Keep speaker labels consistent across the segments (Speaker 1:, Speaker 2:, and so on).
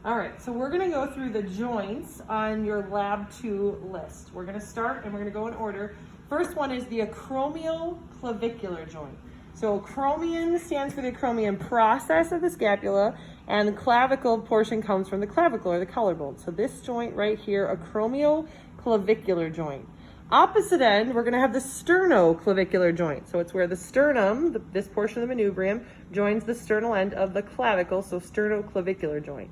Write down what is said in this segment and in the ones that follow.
Speaker 1: All right, so we're gonna go through the joints on your Lab 2 list. We're gonna start and we're gonna go in order. First one is the acromioclavicular joint. So acromion stands for the acromion process of the scapula, and the clavicle portion comes from the clavicle or the collarbone. So this joint right here, acromioclavicular joint. Opposite end, we're gonna have the sternoclavicular joint. So it's where the sternum, this portion of the manubrium, joins the sternal end of the clavicle, so sternoclavicular joint.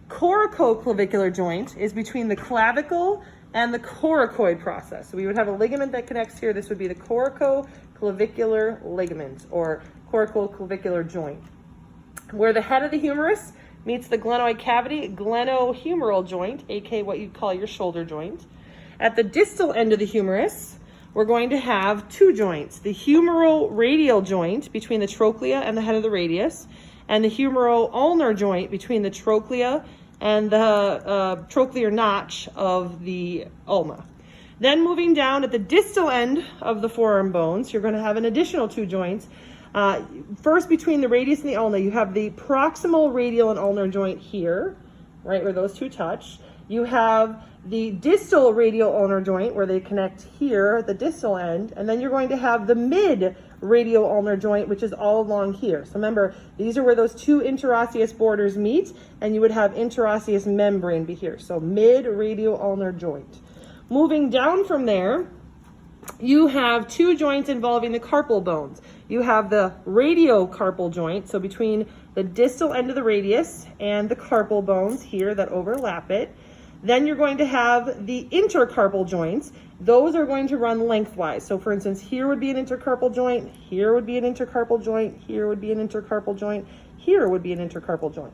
Speaker 1: Correlate joint is between the clavicle and the coracoid process. So we would have a ligament that connects here. This would be the correlate ligament or correlate joint. Where the head of the humerus meets the glenoid cavity, glenohumeral joint, aka what you'd call your shoulder joint. At the distal end of the humerus, we're going to have two joints, the humeral radial joint between the trochlea and the head of the radius, and the humeral ulnar joint between the trochlea and the trochlear notch of the ulna. Then moving down at the distal end of the forearm bones, you're going to have an additional two joints. First, between the radius and the ulna, you have the proximal radial and ulnar joint here, right where those two touch. You have the distal radial ulnar joint where they connect here at the distal end, and then you're going to have the mid radial ulnar joint, which is all along here. So remember, these are where those two interosseous borders meet, and you would have interosseous membrane be here. So mid radial ulnar joint. Moving down from there, you have two joints involving the carpal bones. You have the radiocarpal joint, so between the distal end of the radius and the carpal bones here that overlap it. Then you're going to have the intercarpal joints. Those are going to run lengthwise. So for instance, here would be an intercarpal joint, here would be an intercarpal joint, here would be an intercarpal joint, here would be an intercarpal joint.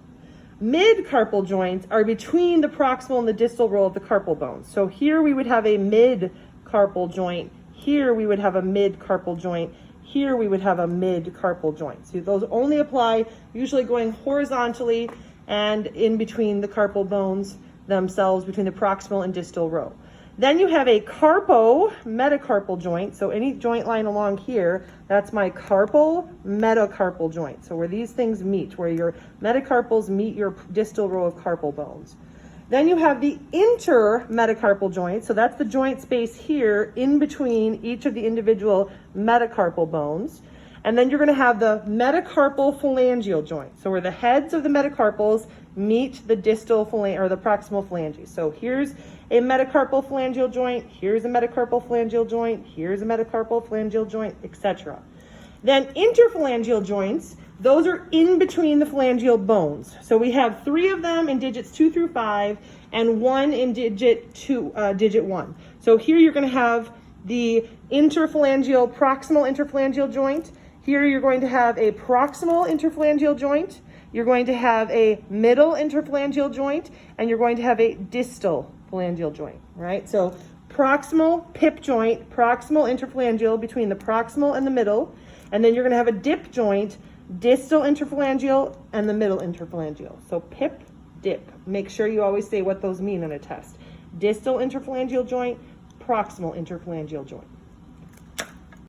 Speaker 1: Mid-carpal joints are between the proximal and the distal row of the carpal bones. So here we would have a mid-carpal joint, here we would have a mid-carpal joint, here we would have a mid-carpal joint. So those only apply usually going horizontally and in between the carpal bones themselves, between the proximal and distal row. Then you have a carpo-metacarpal joint. So any joint line along here, that's my carpo-metacarpal joint. So where these things meet, where your metacarpals meet your distal row of carpal bones. Then you have the intermetacarpal joint. So that's the joint space here in between each of the individual metacarpal bones. And then you're going to have the metacarpal phalangeal joint. So where the heads of the metacarpals meet the distal or the proximal phalanges. So here's a metacarpal phalangeal joint, here's a metacarpal phalangeal joint, here's a metacarpal phalangeal joint, etc. Then interphalangeal joints, those are in between the phalangeal bones. So we have three of them in digits 2 through 5 and one in digit 1. So here you're going to have the proximal interphalangeal joint. Here you're going to have a proximal interphalangeal joint, you're going to have a middle interphalangeal joint, and you're going to have a distal phalangeal joint, right? So proximal pip joint, proximal interphalangeal between the proximal and the middle, and then you're going to have a dip joint, distal interphalangeal, and the middle interphalangeal. So pip, dip. Make sure you always say what those mean in a test. Distal interphalangeal joint, proximal interphalangeal joint.